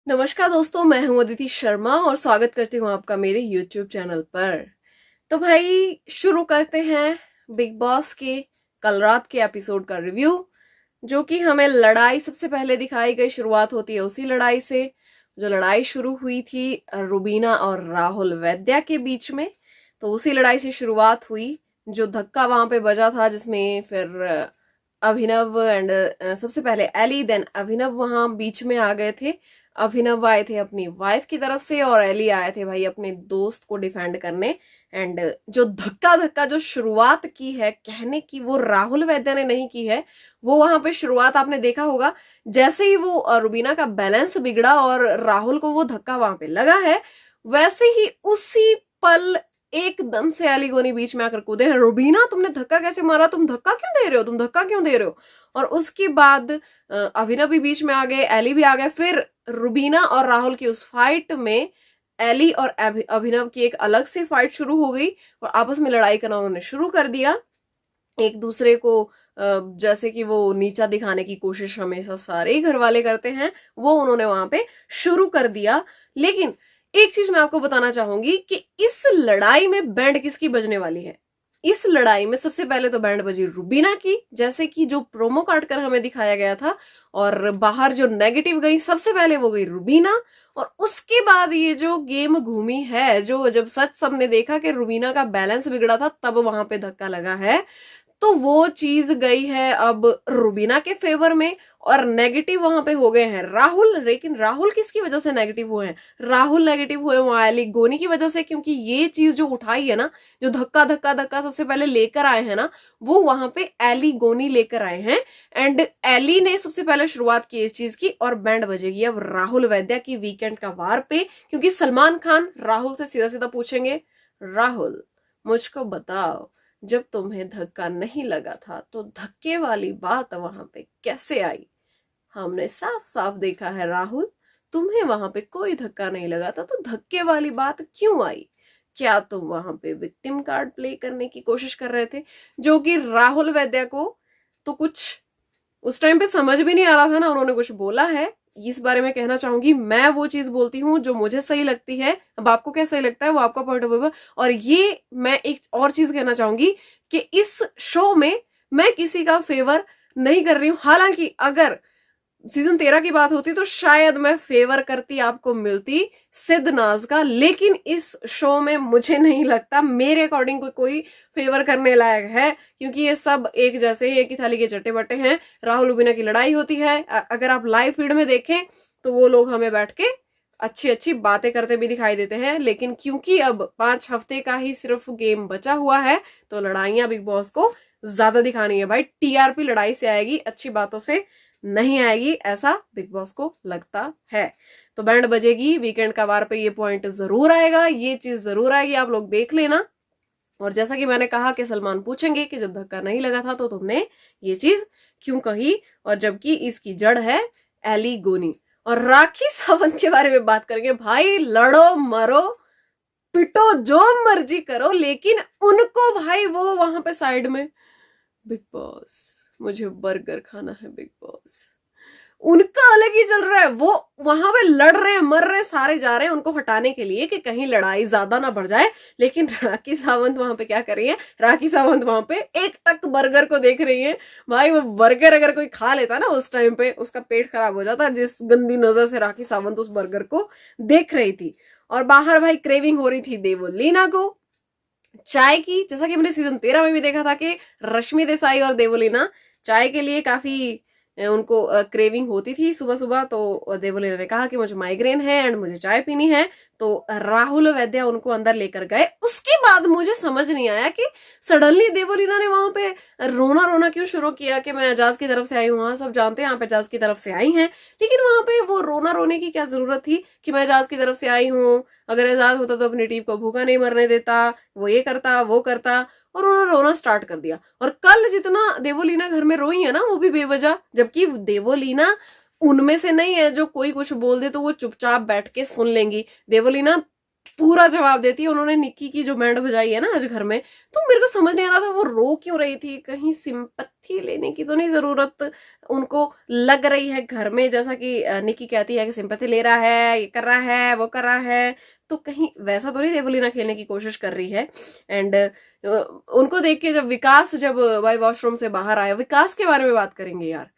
नमस्कार दोस्तों, मैं हूं अदिति शर्मा और स्वागत करती हूं आपका मेरे YouTube चैनल पर। तो भाई शुरू करते हैं बिग बॉस के कल रात के एपिसोड का रिव्यू, जो कि हमें लड़ाई सबसे पहले दिखाई गई। शुरुआत होती है उसी लड़ाई से, जो लड़ाई शुरू हुई थी रुबीना और राहुल वैद्या के बीच में। तो उसी लड़ाई से शुरुआत हुई, जो धक्का वहां पे बजा था, जिसमें फिर अभिनव एंड सबसे पहले एली, देन अभिनव वहां बीच में आ गए थे। अभिनव आए थे अपनी वाइफ की तरफ से और एली आए थे भाई अपने दोस्त को डिफेंड करने। एंड जो धक्का धक्का जो शुरुआत की है कहने की, वो राहुल वैद्य ने नहीं की है। वो वहां पे शुरुआत आपने देखा होगा, जैसे ही वो रुबीना का बैलेंस बिगड़ा और राहुल को वो धक्का वहां पे लगा है, वैसे ही उसी पल एकदम से एली गोनी बीच में आकर कूदे हैं। रुबीना, तुमने धक्का कैसे मारा? तुम धक्का क्यों दे रहे हो? तुम धक्का क्यों दे रहे हो? और उसके बाद अभिनव भी बीच में आ गए, एली भी आ गए। फिर रुबीना और राहुल की उस फाइट में एली और अभिनव की एक अलग से फाइट शुरू हो गई और आपस में लड़ाई करना उन्होंने शुरू कर दिया। एक दूसरे को जैसे कि वो नीचा दिखाने की कोशिश हमेशा सारे ही घर वाले करते हैं, वो उन्होंने वहां पे शुरू कर दिया। लेकिन एक चीज मैं आपको बताना चाहूंगी कि इस लड़ाई में बैंड किसकी बजने वाली है। इस लड़ाई में सबसे पहले तो बैंड बजी रुबीना की, जैसे कि जो प्रोमो काट कर हमें दिखाया गया था। और बाहर जो नेगेटिव गई, सबसे पहले वो गई रुबीना। और उसके बाद ये जो गेम घूमी है, जो जब सच सबने देखा कि रुबीना का बैलेंस बिगड़ा था, तब वहां पे धक्का लगा है, तो वो चीज गई है अब रुबीना के फेवर में। और नेगेटिव वहां पे हो गए हैं राहुल। लेकिन राहुल किसकी वजह से नेगेटिव हुए हैं? राहुल नेगेटिव हुए वहां एली गोनी की वजह से, क्योंकि ये चीज जो उठाई है ना, जो धक्का धक्का धक्का सबसे पहले लेकर आए हैं ना, वो वहां पे एली गोनी लेकर आए हैं। एंड एली ने सबसे पहले शुरुआत की इस चीज की, और बैंड बजेगी अब राहुल वैद्या की वीकेंड का वार पे। क्योंकि सलमान खान राहुल से सीधा सीधा पूछेंगे, राहुल मुझको बताओ, जब तुम्हें धक्का नहीं लगा था तो धक्के वाली बात वहां पे कैसे आई? हमने साफ साफ देखा है राहुल, तुम्हें वहां पे कोई धक्का नहीं लगा था, तो धक्के वाली बात क्यों आई? क्या तुम वहां पे विक्टिम कार्ड प्ले करने की कोशिश कर रहे थे? जो कि राहुल वैद्या को तो कुछ उस टाइम पे समझ भी नहीं आ रहा था ना, उन्होंने कुछ बोला है। इस बारे में कहना चाहूंगी, मैं वो चीज बोलती हूँ जो मुझे सही लगती है। अब आपको क्या सही लगता है वो आपका पॉइंट ऑफ व्यू है। और ये मैं एक और चीज कहना चाहूंगी कि इस शो में मैं किसी का फेवर नहीं कर रही हूं। हालांकि अगर सीजन 13 की बात होती तो शायद मैं फेवर करती, आपको मिलती सिद्धनाज का। लेकिन इस शो में मुझे नहीं लगता, मेरे अकॉर्डिंग कोई फेवर करने लायक है, क्योंकि ये सब एक जैसे ही, एक ही थाली के चट्टे बट्टे हैं। राहुल रुबीना की लड़ाई होती है, अगर आप लाइव फीड में देखें तो वो लोग हमें बैठ के अच्छी अच्छी बातें करते भी दिखाई देते हैं। लेकिन क्योंकि अब 5 हफ्ते का ही सिर्फ गेम बचा हुआ है, तो लड़ाइयां बिग बॉस को ज्यादा दिखानी है भाई। टीआरपी लड़ाई से आएगी, अच्छी बातों से नहीं आएगी, ऐसा बिग बॉस को लगता है। तो बैंड बजेगी वीकेंड का वार पे, ये पॉइंट जरूर आएगा, ये चीज जरूर आएगी, आप लोग देख लेना। और जैसा कि मैंने कहा कि सलमान पूछेंगे कि जब धक्का नहीं लगा था तो तुमने ये चीज क्यों कही, और जबकि इसकी जड़ है एली गोनी। और राखी सावंत के बारे में बात करेंगे। भाई लड़ो मरो पिटो जो मर्जी करो, लेकिन उनको भाई वो वहां पे साइड में, बिग बॉस मुझे बर्गर खाना है, बिग बॉस उनका अलग ही चल रहा है। वो वहां पे लड़ रहे हैं, मर रहे हैं, सारे जा रहे हैं उनको हटाने के लिए कि कहीं लड़ाई ज्यादा ना बढ़ जाए। लेकिन राखी सावंत वहां पे क्या कर रही है? राखी सावंत वहां पे एक टक बर्गर को देख रही है। भाई वो बर्गर अगर कोई खा लेता ना उस टाइम पे, उसका पेट खराब हो जाता, जिस गंदी नजर से राखी सावंत उस बर्गर को देख रही थी। और बाहर भाई क्रेविंग हो रही थी देवोलीना को चाय की, जैसा कि हमने सीजन 13 में भी देखा था कि रश्मि देसाई और देवोलीना चाय के लिए काफी उनको क्रेविंग होती थी सुबह सुबह। तो देवोलीना ने कहा कि मुझे माइग्रेन है एंड मुझे चाय पीनी है, तो राहुल वैद्या उनको अंदर लेकर गए। उसके बाद मुझे समझ नहीं आया कि सडनली देवोलीना ने वहां पे रोना रोना क्यों शुरू किया कि मैं एजाज की तरफ से आई हूँ। वहां सब जानते हैं आप एजाज की तरफ से आई हैं, लेकिन वहां पे वो रोना रोने की क्या जरूरत थी कि मैं एजाज की तरफ से आई हूँ? अगर एजाज होता तो अपनी टीम को भूखा नहीं मरने देता, वो ये करता वो करता। और उन्होंने रोना स्टार्ट कर दिया। और कल जितना देवोलीना घर में रोई है ना, वो भी बेवजह, जबकि देवोलीना उनमें से नहीं है जो कोई कुछ बोल दे तो वो चुपचाप बैठ के सुन लेंगी। देवोलीना पूरा जवाब देती है। उन्होंने निक्की की जो बैंड बजाई है ना आज घर में, तो मेरे को समझ नहीं आ रहा था वो रो क्यों रही थी। कहीं सिंपैथी लेने की तो नहीं जरूरत उनको लग रही है घर में, जैसा कि निक्की कहती है कि सिंपैथी ले रहा है, ये कर रहा है, वो कर रहा है, तो कहीं वैसा तो नहीं देवलीना खेलने की कोशिश कर रही है। एंड उनको देख के जब विकास जब भाई वॉशरूम से बाहर आया, विकास के बारे में बात करेंगे यार।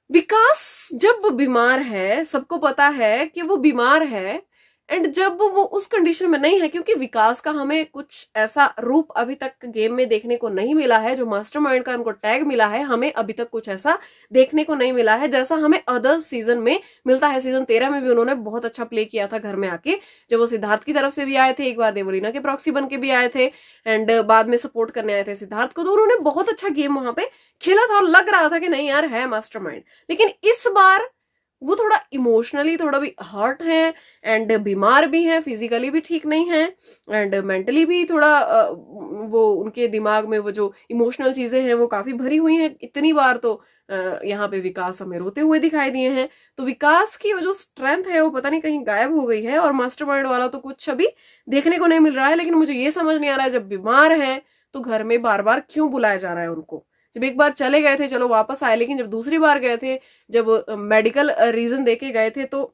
विकास जब बीमार है, सबको पता है कि वो बीमार है, एंड जब वो उस कंडीशन में नहीं है, क्योंकि विकास का हमें कुछ ऐसा रूप अभी तक गेम में देखने को नहीं मिला है, जो मास्टरमाइंड का उनको टैग मिला है, हमें अभी तक कुछ ऐसा देखने को नहीं मिला है जैसा हमें अदर सीजन में मिलता है। सीजन 13 में भी उन्होंने बहुत अच्छा प्ले किया था घर में आके, जब वो सिद्धार्थ की तरफ से भी आए थे, एक बार देवलीना के प्रॉक्सी बन के भी आए थे, एंड बाद में सपोर्ट करने आए थे सिद्धार्थ को, तो उन्होंने बहुत अच्छा गेम वहां पे खेला था और लग रहा था कि नहीं यार है मास्टरमाइंड। लेकिन इस बार वो थोड़ा इमोशनली थोड़ा भी हर्ट है, एंड बीमार भी है, फिजिकली भी ठीक नहीं है, एंड मेंटली भी थोड़ा वो उनके दिमाग में वो जो इमोशनल चीजें हैं वो काफी भरी हुई हैं। इतनी बार तो यहाँ पे विकास हमें रोते हुए दिखाई दिए हैं, तो विकास की वो जो स्ट्रेंथ है वो पता नहीं कहीं गायब हो गई है, और मास्टरमाइंड वाला तो कुछ अभी देखने को नहीं मिल रहा है। लेकिन मुझे ये समझ नहीं आ रहा है, जब बीमार है तो घर में बार बार क्यों बुलाया जा रहा है उनको। जब एक बार चले गए थे चलो वापस आए, लेकिन जब दूसरी बार गए थे, जब मेडिकल रीजन देके गए थे, तो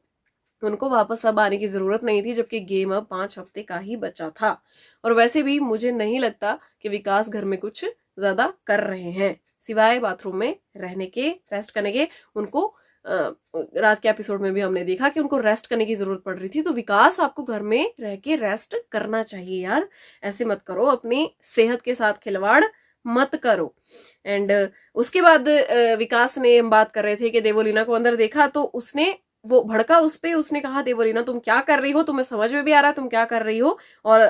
उनको वापस अब आने की जरूरत नहीं थी, जबकि गेम अब 5 हफ्ते का ही बचा था। और वैसे भी मुझे नहीं लगता कि विकास घर में कुछ ज्यादा कर रहे हैं, सिवाय बाथरूम में रहने के, रेस्ट करने के। उनको रात के एपिसोड में भी हमने देखा कि उनको रेस्ट करने की जरूरत पड़ रही थी। तो विकास आपको घर में रह के रेस्ट करना चाहिए यार, ऐसे मत करो, अपनी सेहत के साथ खिलवाड़ मत करो। एंड उसके बाद विकास ने, हम बात कर रहे थे कि देवोलीना को अंदर देखा तो उसने वो भड़का उस पे, उसने कहा देवोलीना तुम क्या कर रही हो, तुम्हें समझ में भी आ रहा है तुम क्या कर रही हो, और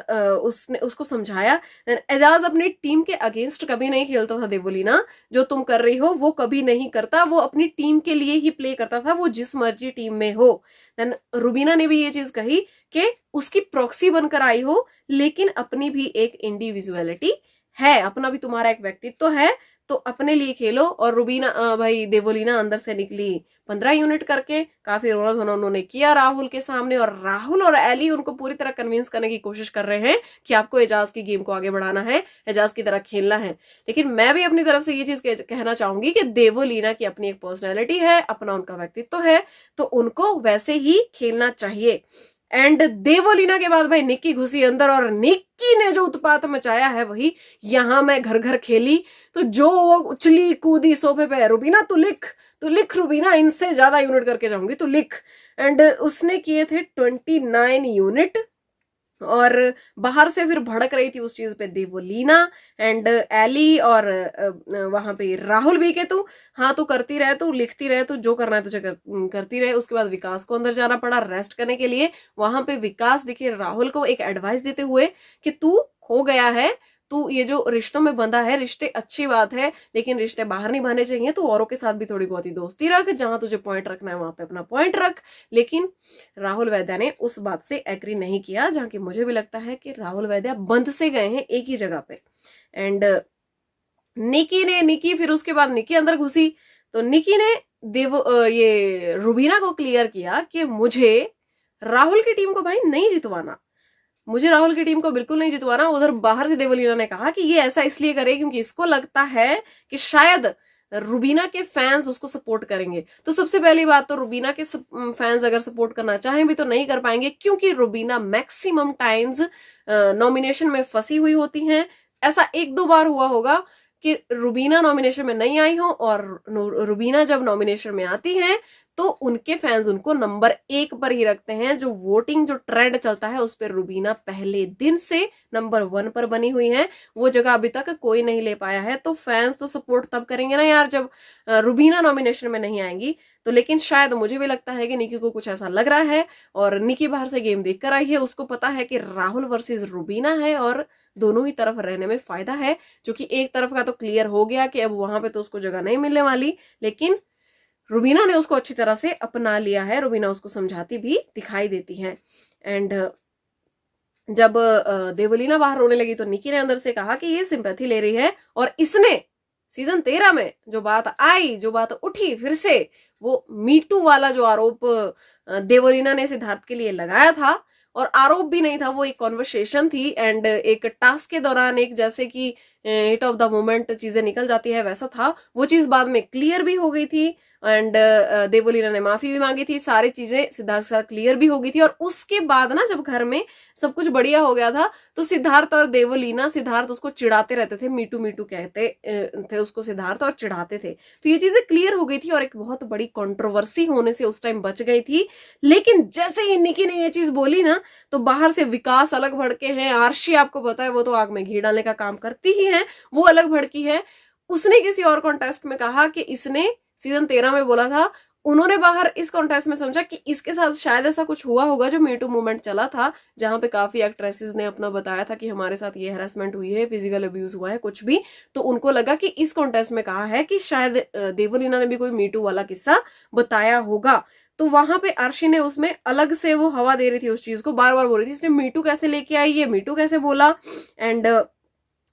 उसने उसको समझाया। एजाज अपनी टीम के अगेंस्ट कभी नहीं खेलता था देवोलीना, जो तुम कर रही हो वो कभी नहीं करता, वो अपनी टीम के लिए ही प्ले करता था, वो जिस मर्जी टीम में हो। देन रुबीना ने भी ये चीज कही कि उसकी प्रॉक्सी बनकर आई हो, लेकिन अपनी भी एक इंडिविजुअलिटी है, अपना भी तुम्हारा एक व्यक्तित्व है, तो अपने लिए खेलो। और रुबीना भाई देवोलीना अंदर से निकली 15 यूनिट करके, काफी रोना धोना उन्होंने किया राहुल के सामने, और राहुल और एली उनको पूरी तरह कन्विंस करने की कोशिश कर रहे हैं कि आपको एजाज की गेम को आगे बढ़ाना है, एजाज की तरह खेलना है। लेकिन मैं भी अपनी तरफ से ये चीज कहना चाहूंगी कि देवोलीना की अपनी एक पर्सनैलिटी है, अपना उनका व्यक्तित्व है, तो उनको वैसे ही खेलना चाहिए। एंड देवोलीना के बाद भाई निक्की घुसी अंदर, और निक्की ने जो उत्पात मचाया है वही यहां मैं घर घर खेली, तो जो वो उछली कूदी सोफे पे, रुबीना तू लिख रुबीना, इनसे ज्यादा यूनिट करके जाऊंगी, तू लिख। एंड उसने किए थे 29 यूनिट, और बाहर से फिर भड़क रही थी उस चीज पे देवोलीना एंड एली, और वहां पे राहुल भी के तू हाँ तू करती रहे, तू लिखती रहे, तू जो करना है तुझे करती रहे। उसके बाद विकास को अंदर जाना पड़ा रेस्ट करने के लिए। वहां पे विकास दिखे राहुल को एक एडवाइस देते हुए कि तू खो गया है, तू ये जो रिश्तों में बंधा है, रिश्ते अच्छी बात है, लेकिन रिश्ते बाहर नहीं बंधने चाहिए, तू औरों के साथ भी थोड़ी बहुत ही दोस्ती रख, जहां तुझे पॉइंट रखना है वहां पे अपना पॉइंट रख। लेकिन राहुल वैद्या ने उस बात से एग्री नहीं किया, जहां की मुझे भी लगता है कि राहुल वैद्या बंध से गए हैं एक ही जगह पे। एंड निकी फिर उसके बाद निकी अंदर घुसी, तो निकी ने ये रुबीना को क्लियर किया कि मुझे राहुल की टीम को भाई नहीं जितवाना, मुझे राहुल की टीम को बिल्कुल नहीं जितवाना। उधर बाहर से देवोलीना ने कहा कि ये ऐसा इसलिए करे क्योंकि इसको लगता है कि शायद रुबीना के फैंस उसको सपोर्ट करेंगे। तो सबसे पहली बात तो रुबीना के फैंस अगर सपोर्ट करना चाहें भी तो नहीं कर पाएंगे, क्योंकि रुबीना मैक्सिमम टाइम्स नॉमिनेशन में फंसी हुई होती हैं। ऐसा 1-2 बार हुआ होगा कि रुबीना नॉमिनेशन में नहीं आई हो, और रुबीना जब नॉमिनेशन में आती हैं तो उनके फैंस उनको नंबर 1 पर ही रखते हैं। जो वोटिंग जो ट्रेंड चलता है उस पर रुबीना पहले दिन से नंबर 1 पर बनी हुई है, वो जगह अभी तक कोई नहीं ले पाया है। तो फैंस तो सपोर्ट तब करेंगे ना यार जब रुबीना नॉमिनेशन में नहीं आएंगी। तो लेकिन शायद मुझे भी लगता है कि निकी को कुछ ऐसा लग रहा है, और निकी बाहर से गेम देख कर आई है, उसको पता है कि राहुल वर्सेस रुबीना है और दोनों ही तरफ रहने में फायदा है। जो कि एक तरफ का तो क्लियर हो गया कि अब वहां पे तो उसको जगह नहीं मिलने वाली, लेकिन रुबीना ने उसको अच्छी तरह से अपना लिया है, रुबीना उसको समझाती भी दिखाई देती है। एंड जब देवोलीना बाहर रोने लगी तो निकी ने अंदर से कहा कि ये सिंपैथी ले रही है, और इसने सीजन 13 में जो बात आई, जो बात उठी फिर से, वो मीटू वाला जो आरोप देवोलीना ने सिद्धार्थ के लिए लगाया था, और आरोप भी नहीं था, वो एक कॉन्वर्सेशन थी एंड एक टास्क के दौरान एक जैसे कि हिट ऑफ द मोमेंट चीजें निकल जाती है वैसा था। वो चीज बाद में क्लियर भी हो गई थी एंड देवोलीना ने माफी भी मांगी थी, सारी चीजें सिद्धार्थ के साथ क्लियर भी हो गई थी। और उसके बाद ना जब घर में सब कुछ बढ़िया हो गया था तो सिद्धार्थ और देवोलीना, सिद्धार्थ उसको चिढ़ाते रहते थे, मीटू मीटू कहते थे उसको सिद्धार्थ और चिढ़ाते थे। तो ये चीजें क्लियर हो गई थी और एक बहुत बड़ी कंट्रोवर्सी होने से उस टाइम बच गई थी। लेकिन जैसे ही निकी ने ये चीज बोली ना तो बाहर से विकास अलग भड़के हैं, आरशी आपको पता है वो तो आग में घी डालने का काम करती ही है, वो अलग भड़की है। उसने किसी और कॉन्टेस्ट में कहा कि इसने सीजन 13 में बोला था, उन्होंने बाहर इस कॉन्टेस्ट में समझा कि इसके साथ शायद ऐसा कुछ हुआ होगा जो मीटू मूवमेंट चला था, जहां पे काफी एक्ट्रेसेस ने अपना बताया था कि हमारे साथ ये हैरेसमेंट हुई है, फिजिकल अब्यूज हुआ है, कुछ भी। तो उनको लगा कि इस कॉन्टेस्ट में कहा है कि शायद देवोलीना ने भी कोई मीटू वाला किस्सा बताया होगा। तो वहां पे अर्शी ने उसमें अलग से वो हवा दे रही थी, उस चीज को बार बार बोल रही थी इसने मीटू कैसे लेके आई, ये मीटू कैसे बोला। एंड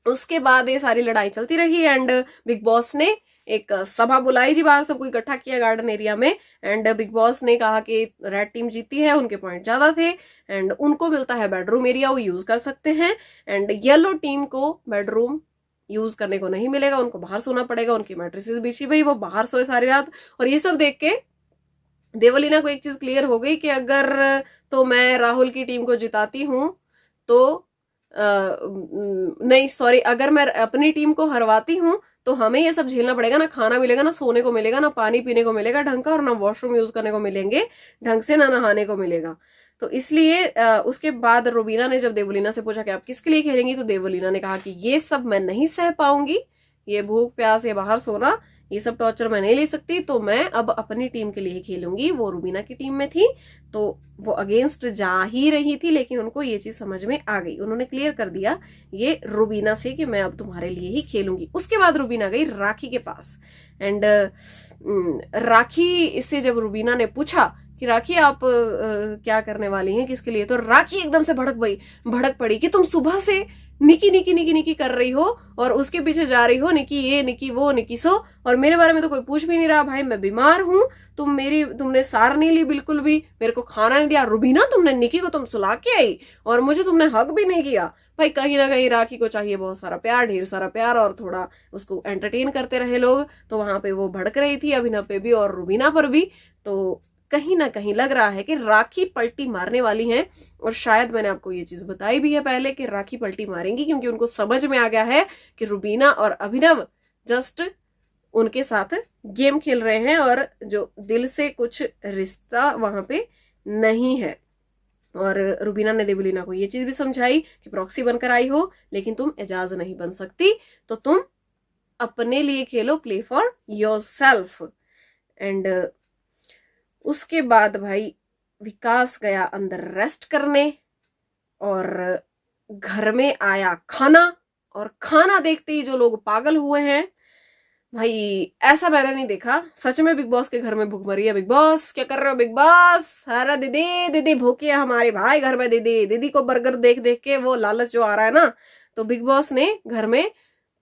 उसके बाद ये सारी लड़ाई चलती रही एंड बिग बॉस ने एक सभा बुलाई जी, बाहर सबको इकट्ठा किया गार्डन एरिया में एंड बिग बॉस ने कहा कि रेड टीम जीती है, उनके पॉइंट ज्यादा थे एंड उनको मिलता है बेडरूम एरिया, वो यूज कर सकते हैं। एंड येलो टीम को बेडरूम यूज करने को नहीं मिलेगा, उनको बाहर सोना पड़ेगा, उनकी मैट्रिसेस बिछी भाई, वो बाहर सोए सारी रात। और ये सब देख के देवोलीना को एक चीज क्लियर हो गई कि अगर तो मैं राहुल की टीम को जिताती हूं तो नहीं सॉरी, अगर मैं अपनी टीम को हरवाती हूं तो हमें ये सब झेलना पड़ेगा, ना खाना मिलेगा, ना सोने को मिलेगा, ना पानी पीने को मिलेगा ढंग का, और ना वॉशरूम यूज करने को मिलेंगे ढंग से, ना नहाने को मिलेगा। तो इसलिए उसके बाद रुबीना ने जब देवोलीना से पूछा कि आप किसके लिए खेलेंगी, तो देवोलीना ने कहा कि ये सब मैं नहीं सह पाऊंगी, ये भूख प्यास, ये बाहर सोना, ये सब टॉर्चर मैं नहीं ले सकती, तो मैं अब अपनी टीम के लिए ही खेलूंगी। वो रुबीना की टीम में थी तो वो अगेंस्ट जा ही रही थी, लेकिन उनको ये चीज समझ में आ गई, उन्होंने क्लियर कर दिया ये रुबीना से कि मैं अब तुम्हारे लिए ही खेलूंगी। उसके बाद रुबीना गई राखी के पास एंड राखी से जब रुबीना ने पूछा कि राखी आप क्या करने वाली हैं, किसके लिए, तो राखी एकदम से भड़क पड़ी कि तुम सुबह से निकी निकी निकी निकी कर रही हो और उसके पीछे जा रही हो, निकी ये निकी वो निकी सो, और मेरे बारे में तो कोई पूछ भी नहीं रहा। भाई मैं बीमार हूं, तुमने सार नहीं ली बिल्कुल भी, मेरे को खाना नहीं दिया। रुबीना तुमने निकी को तुम सुला के आई और मुझे तुमने हक भी नहीं किया। भाई कहीं ना कहीं राखी को चाहिए बहुत सारा प्यार, ढेर सारा प्यार, और थोड़ा उसको एंटरटेन करते रहे लोग। तो वहां पे वो भड़क रही थी अभिनव पे भी और रुबीना पर भी। तो कहीं ना कहीं लग रहा है कि राखी पलटी मारने वाली हैं, और शायद मैंने आपको ये चीज बताई भी है पहले कि राखी पलटी मारेंगी, क्योंकि उनको समझ में आ गया है कि रुबीना और अभिनव जस्ट उनके साथ गेम खेल रहे हैं और जो दिल से कुछ रिश्ता वहां पे नहीं है। और रुबीना ने देवोलीना को ये चीज भी समझाई कि प्रॉक्सी बनकर आई हो लेकिन तुम एजाज नहीं बन सकती, तो तुम अपने लिए खेलो, प्ले फॉर योरसेल्फ। एंड उसके बाद भाई विकास गया अंदर रेस्ट करने और घर में आया खाना, और खाना देखते ही जो लोग पागल हुए हैं भाई, ऐसा मैंने नहीं देखा सच में। बिग बॉस के घर में भूख मरी है। बिग बॉस क्या कर रहे हो बिग बॉस? अरे दीदी दीदी भूखी है हमारे भाई घर में, दीदी दीदी को बर्गर देख देख के वो लालच जो आ रहा है ना, तो बिग बॉस ने घर में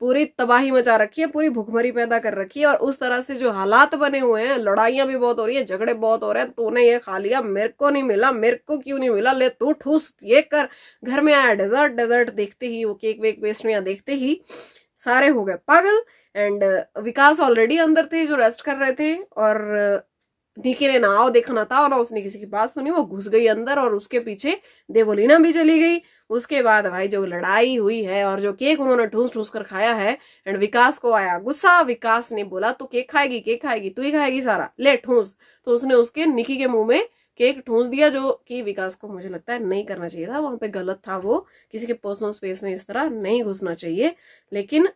पूरी तबाही मचा रखी है, पूरी भूखमरी पैदा कर रखी है। और उस तरह से जो हालात बने हुए हैं, लड़ाइयां भी बहुत हो रही है, झगड़े बहुत हो रहे हैं, तूने ये खा लिया, मेरे को नहीं मिला, मेरे को क्यों नहीं मिला, ले तू ठूस, ये कर। घर में आया डेजर्ट, डेजर्ट देखते ही, वो केक वेक पेस्ट्रियां देखते ही सारे हो गए पागल। एंड विकास ऑलरेडी अंदर थे जो रेस्ट कर रहे थे, और निकी ने ना आओ देखना था और ना उसने किसी की बात सुनी, वो घुस गई अंदर और उसके पीछे देवोलीना भी चली गई। उसके बाद भाई जो लड़ाई हुई है और जो केक उन्होंने ठूस ठूस कर खाया है, एंड विकास को आया गुस्सा। विकास ने बोला तू केक खाएगी तू ही खाएगी सारा, ले ठूस। तो उसने उसके निकी के मुंह में केक ठूस दिया, जो कि विकास को मुझे लगता है नहीं करना चाहिए था, वहां पे गलत था, वो किसी के पर्सनल स्पेस में इस तरह नहीं घुसना चाहिए। लेकिन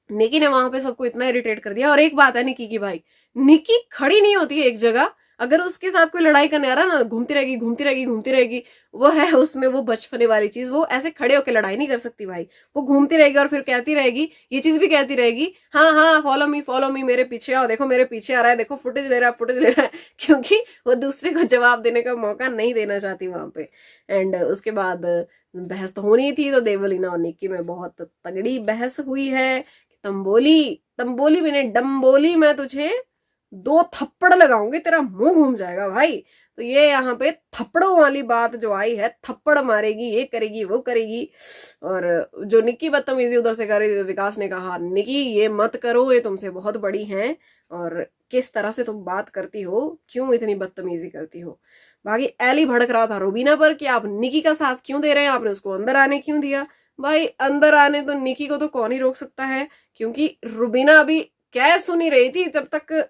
निकी ने वहां पे सबको इतना इरिटेट कर दिया। और एक बात है निकी की भाई, निकी खड़ी नहीं होती है एक जगह, अगर उसके साथ कोई लड़ाई करने आ रहा ना, घूमती रहेगी घूमती रहेगी घूमती रहेगी। वो है उसमें वो बचपने वाली चीज, वो ऐसे खड़े होकर लड़ाई नहीं कर सकती भाई, वो घूमती रहेगी और फिर कहती रहेगी, ये चीज भी कहती रहेगी, हाँ हाँ फॉलो मी मेरे पीछे आओ, देखो मेरे पीछे आ रहा है, देखो फुटेज ले रहा है क्योंकि वो दूसरे को जवाब देने का मौका नहीं देना चाहती वहां पे। एंड उसके बाद बहस तो होनी थी, तो देवोलीना और निकी में बहुत तगड़ी बहस हुई है। तंबोली मैंने डम्बोली, मैं तुझे 2 थप्पड़ लगाऊंगी, तेरा मुंह घूम जाएगा भाई। तो ये यहाँ पे थप्पड़ों वाली बात जो आई है, थप्पड़ मारेगी, ये करेगी, वो करेगी। और जो निक्की बदतमीजी उधर से कर रही थी, विकास ने कहा निक्की ये मत करो, ये तुमसे बहुत बड़ी हैं और किस तरह से तुम बात करती हो, क्यों इतनी बदतमीजी करती हो। बाकी एली भड़क रहा था रुबीना पर कि आप निक्की का साथ क्यों दे रहे हैं, आपने उसको अंदर आने क्यों दिया। भाई अंदर आने तो निक्की को तो कौन ही रोक सकता है, क्योंकि रुबीना अभी क्या सुनी रही थी जब तक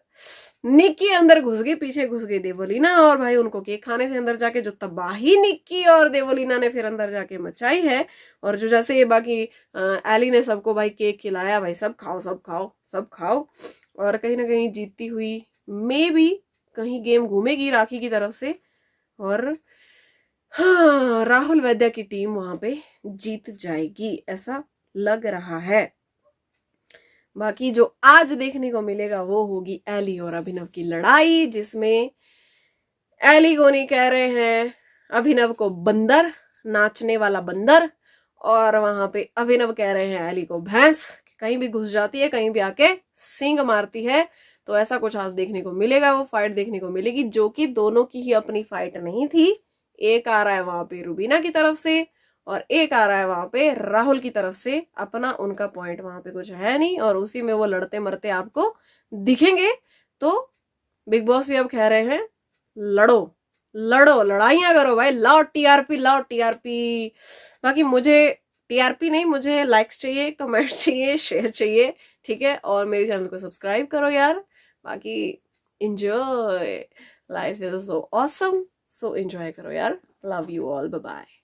निक्की अंदर घुस गई, पीछे घुस गई देवोलीना और भाई उनको केक खाने थे अंदर जाके। जो तबाही निक्की और देवोलीना ने फिर अंदर जाके मचाई है, और जो जैसे ये बाकी एली ने सबको भाई केक खिलाया, भाई सब खाओ सब खाओ सब खाओ। और कहीं ना कहीं जीतती हुई मे भी कहीं गेम घूमेगी राखी की तरफ से, और हाँ राहुल वैद्य की टीम वहां पे जीत जाएगी ऐसा लग रहा है। बाकी जो आज देखने को मिलेगा वो होगी एली और अभिनव की लड़ाई, जिसमें एली गोनी कह रहे हैं अभिनव को बंदर, नाचने वाला बंदर, और वहां पे अभिनव कह रहे हैं एली को भैंस, कहीं भी घुस जाती है, कहीं भी आके सींग मारती है। तो ऐसा कुछ आज देखने को मिलेगा, वो फाइट देखने को मिलेगी, जो कि दोनों की ही अपनी फाइट नहीं थी। एक आ रहा है वहां पे रुबीना की तरफ से और एक आ रहा है वहां पे राहुल की तरफ से। अपना उनका पॉइंट वहां पे कुछ है नहीं और उसी में वो लड़ते मरते आपको दिखेंगे। तो बिग बॉस भी अब कह रहे हैं लड़ो लड़ो, लड़ाइयां करो भाई, लाओ टीआरपी लाओ टीआरपी। बाकी मुझे टीआरपी नहीं, मुझे लाइक्स चाहिए, कमेंट चाहिए, शेयर चाहिए, ठीक है। और मेरे चैनल को सब्सक्राइब करो यार। बाकी enjoy, life is so awesome, so enjoy करो यार। Love you all, bye bye.